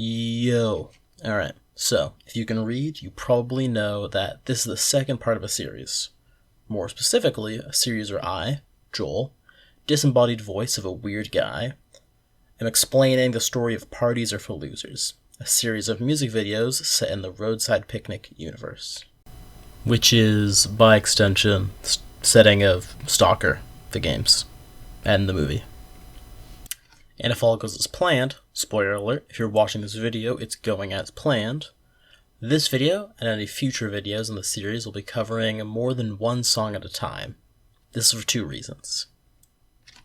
Yo. Alright, so, if you can read, you probably know that this is the second part of a series. More specifically, a series where I, Joel, disembodied voice of a weird guy, am explaining the story of Parties Are for Losers, a series of music videos set in the Roadside Picnic universe. Which is, by extension, setting of Stalker, the games, and the movie. And if all goes as planned, spoiler alert, if you're watching this video, it's going as planned. This video, and any future videos in the series, will be covering more than one song at a time. This is for two reasons.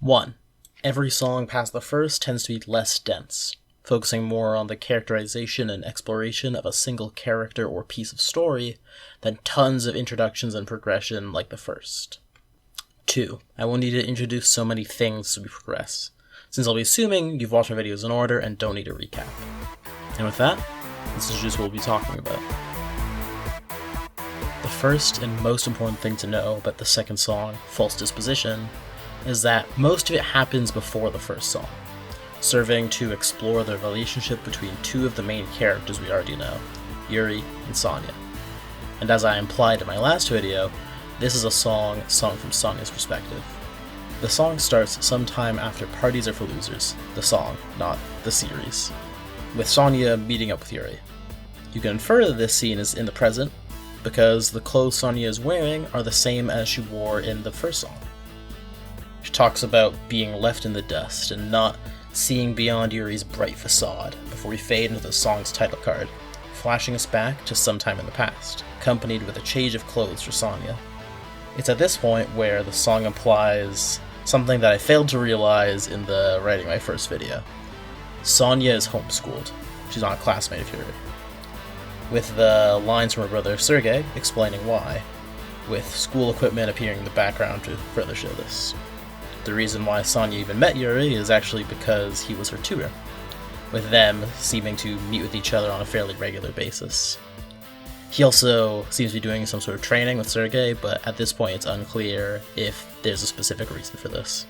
1. Every song past the first tends to be less dense, focusing more on the characterization and exploration of a single character or piece of story than tons of introductions and progression like the first. 2. I won't need to introduce so many things as we progress, since I'll be assuming you've watched my videos in order and don't need a recap. And with that, this is just what we'll be talking about. The first and most important thing to know about the second song, False Disposition, is that most of it happens before the first song, serving to explore the relationship between two of the main characters we already know, Yuri and Sonya. And as I implied in my last video, this is a song sung from Sonya's perspective. The song starts sometime after Parties Are for Losers, the song, not the series, with Sonya meeting up with Yuri. You can infer that this scene is in the present, because the clothes Sonya is wearing are the same as she wore in the first song. She talks about being left in the dust and not seeing beyond Yuri's bright facade before we fade into the song's title card, flashing us back to sometime in the past, accompanied with a change of clothes for Sonya. It's at this point where the song implies something that I failed to realize in the writing my first video. Sonya is homeschooled. She's not a classmate of Yuri. With the lines from her brother Sergei explaining why, with school equipment appearing in the background to further show this. The reason why Sonya even met Yuri is actually because he was her tutor, with them seeming to meet with each other on a fairly regular basis. He also seems to be doing some sort of training with Sergei, but at this point it's unclear if there's a specific reason for this.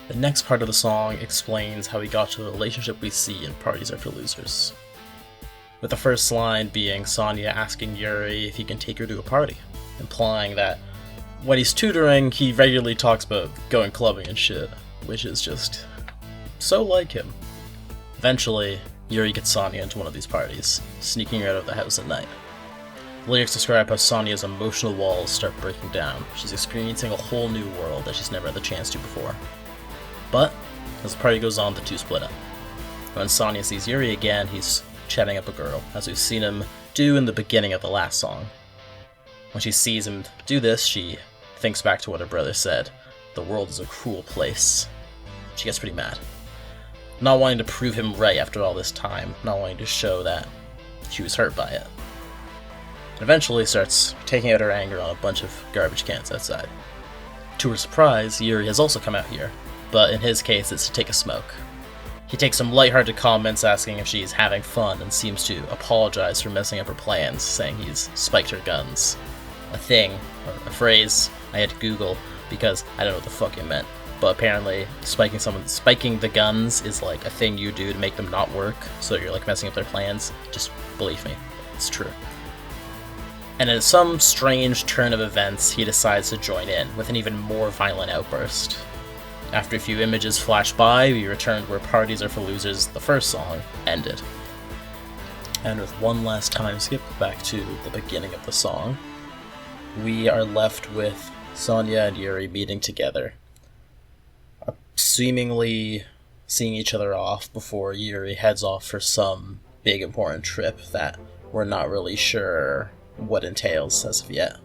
The next part of the song explains how we got to the relationship we see in Parties Are for Losers, with the first line being Sonya asking Yuri if he can take her to a party, implying that when he's tutoring, he regularly talks about going clubbing and shit, which is just so like him. Eventually, Yuri gets Sonya into one of these parties, sneaking her out of the house at night. The lyrics describe how Sonya's emotional walls start breaking down. She's experiencing a whole new world that she's never had the chance to before. But, as the party goes on, the two split up. When Sonya sees Yuri again, he's chatting up a girl, as we've seen him do in the beginning of the last song. When she sees him do this, she thinks back to what her brother said, "The world is a cruel place." She gets pretty mad. Not wanting to prove him right after all this time, not wanting to show that she was hurt by it. And eventually starts taking out her anger on a bunch of garbage cans outside. To her surprise, Yuri has also come out here, but in his case it's to take a smoke. He takes some lighthearted comments asking if she's having fun and seems to apologize for messing up her plans, saying he's spiked her guns. A thing, or a phrase, I had to Google because I don't know what the fuck it meant. But apparently, spiking the guns is like a thing you do to make them not work, so you're like messing up their plans. Just believe me, it's true. And in some strange turn of events, he decides to join in with an even more violent outburst. After a few images flash by, we return to where Parties Are for Losers, the first song, ended. And with one last time skip back to the beginning of the song, we are left with Sonya and Yuri meeting together, seemingly seeing each other off before Yuri heads off for some big important trip that we're not really sure what entails as of yet.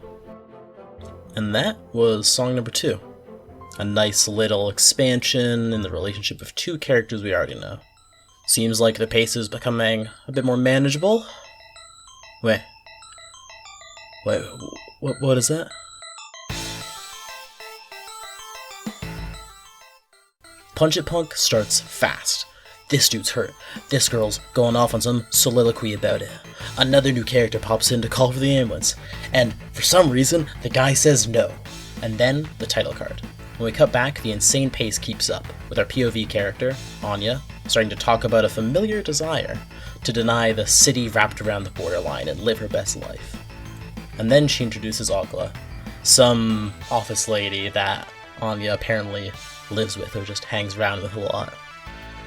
And that was song number 2. A nice little expansion in the relationship of two characters we already know. Seems like the pace is becoming a bit more manageable. Wait, what is that? Punch It Punk starts fast. This dude's hurt. This girl's going off on some soliloquy about it. Another new character pops in to call for the ambulance, and for some reason, the guy says no. And then, the title card. When we cut back, the insane pace keeps up, with our POV character, Anya, starting to talk about a familiar desire, to deny the city wrapped around the borderline and live her best life. And then she introduces Agla, some office lady that Anya apparently lives with or just hangs around with a lot,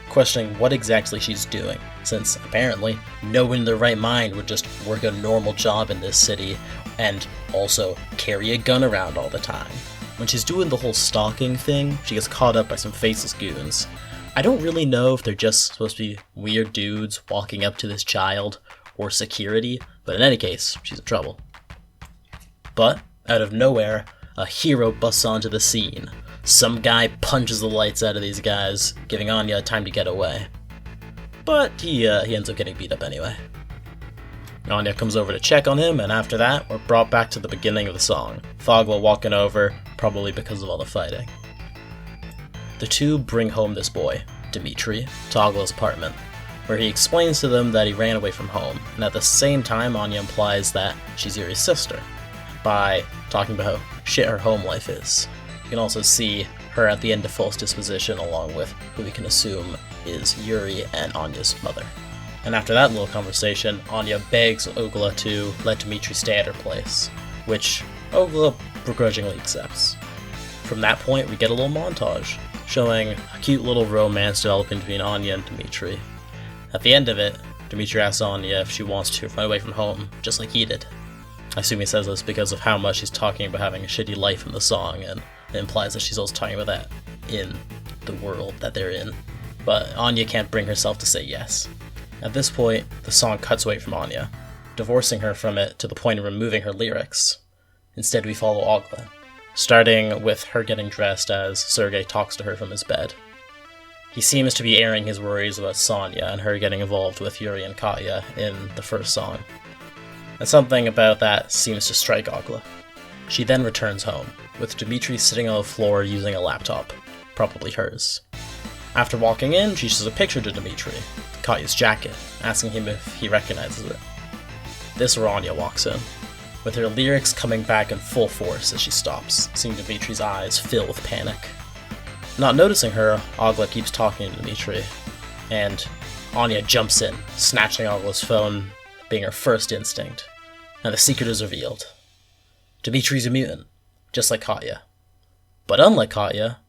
questioning what exactly she's doing, since apparently no one in their right mind would just work a normal job in this city and also carry a gun around all the time. When she's doing the whole stalking thing, she gets caught up by some faceless goons. I don't really know if they're just supposed to be weird dudes walking up to this child or security, but in any case, she's in trouble. But, out of nowhere, a hero busts onto the scene. Some guy punches the lights out of these guys, giving Anya time to get away. But he ends up getting beat up anyway. Anya comes over to check on him, and after that, we're brought back to the beginning of the song. Thogla walking over, probably because of all the fighting. The two bring home this boy, Dimitri, to Agla's apartment, where he explains to them that he ran away from home, and at the same time Anya implies that she's Yuri's sister, by talking about how shit her home life is. You can also see her at the end of False Disposition, along with who we can assume is Yuri and Anya's mother. And after that little conversation, Anya begs Ogla to let Dimitri stay at her place, which Ogla begrudgingly accepts. From that point, we get a little montage, showing a cute little romance developing between Anya and Dimitri. At the end of it, Dimitri asks Anya if she wants to run away from home, just like he did. I assume he says this because of how much he's talking about having a shitty life in the song, and it implies that she's also talking about that in the world that they're in. But Anya can't bring herself to say yes. At this point, the song cuts away from Anya, divorcing her from it to the point of removing her lyrics. Instead, we follow Agla, starting with her getting dressed as Sergei talks to her from his bed. He seems to be airing his worries about Sonya and her getting involved with Yuri and Katya in the first song. And something about that seems to strike Agla. She then returns home, with Dimitri sitting on the floor using a laptop, probably hers. After walking in, she shows a picture to Dimitri, Katya's jacket, asking him if he recognizes it. This where Anya walks in, with her lyrics coming back in full force as she stops, seeing Dimitri's eyes fill with panic. Not noticing her, Agla keeps talking to Dimitri, and Anya jumps in, snatching Agla's phone, being her first instinct, and the secret is revealed. Dimitri's a mutant, just like Katya. But unlike Katya,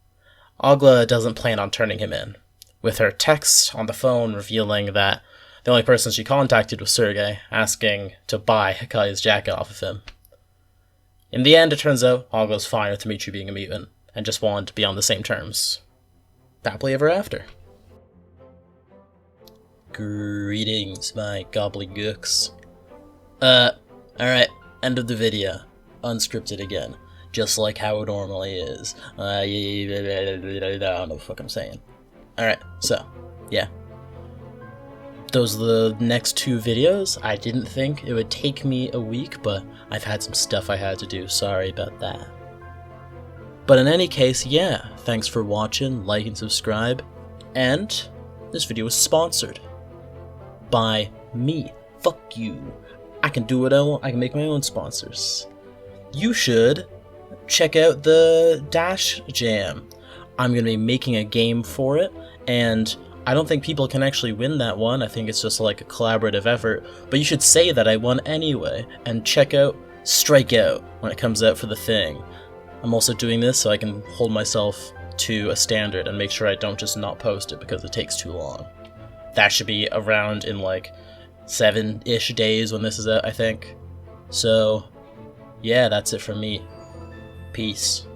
Agla doesn't plan on turning him in, with her text on the phone revealing that the only person she contacted was Sergei, asking to buy Katya's jacket off of him. In the end, it turns out Agla's fine with Dimitri being a mutant, and just wanted to be on the same terms. Happily ever after. Greetings, my gobbledygooks. Alright, end of the video. Unscripted again. Just like how it normally is. I don't know what the fuck I'm saying. Alright, so, yeah. Those are the next two videos. I didn't think it would take me a week, but I've had some stuff I had to do. Sorry about that. But in any case, yeah, thanks for watching, like and subscribe. And this video is sponsored by me. Fuck you. I can do what I want. I can make my own sponsors. You should check out the Dash Jam. I'm going to be making a game for it, and I don't think people can actually win that one. I think it's just like a collaborative effort, but you should say that I won anyway, and check out Strikeout when it comes out for the thing. I'm also doing this so I can hold myself to a standard and make sure I don't just not post it because it takes too long. That should be around in like 7-ish days when this is out, I think. So, yeah, that's it from me. Peace.